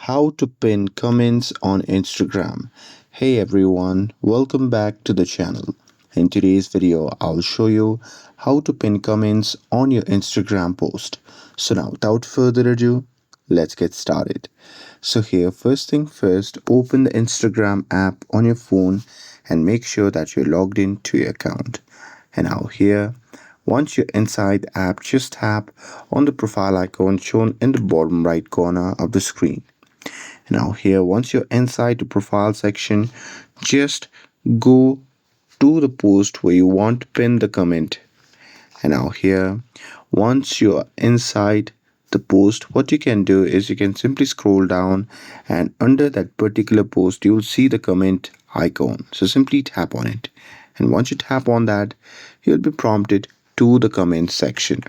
How to pin comments on Instagram. Hey everyone, welcome back to the channel. In today's video, I'll show you how to pin comments on your Instagram post. So now without further ado, let's get started. So here, first thing first, open the Instagram app on your phone and make sure that you're logged into your account. And now here, once you're inside the app, just tap on the profile icon shown in the bottom right corner of the screen. Now here, once you're inside the profile section, just go to the post where you want to pin the comment. And now here, once you're inside the post, what you can do is you can simply scroll down, and under that particular post you'll see the comment icon. So simply tap on it, and once you tap on that, you'll be prompted to the comment section.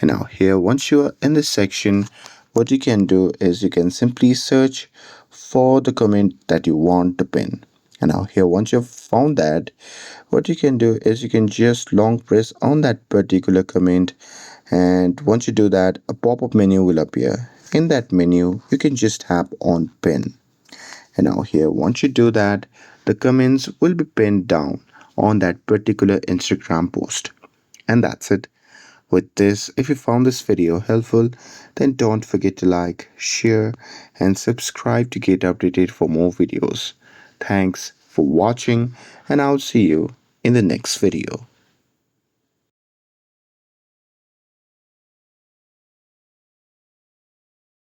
And now here, once you're in this section, what you can do is you can simply search for the comment that you want to pin. And now here, once you've found that, what you can do is you can just long press on that particular comment, and once you do that, a pop-up menu will appear. In that menu, you can just tap on pin. And now here, once you do that, the comments will be pinned down on that particular Instagram post. And that's it. With this, if you found this video helpful, then don't forget to like, share, and subscribe to get updated for more videos. Thanks for watching, and I'll see you in the next video.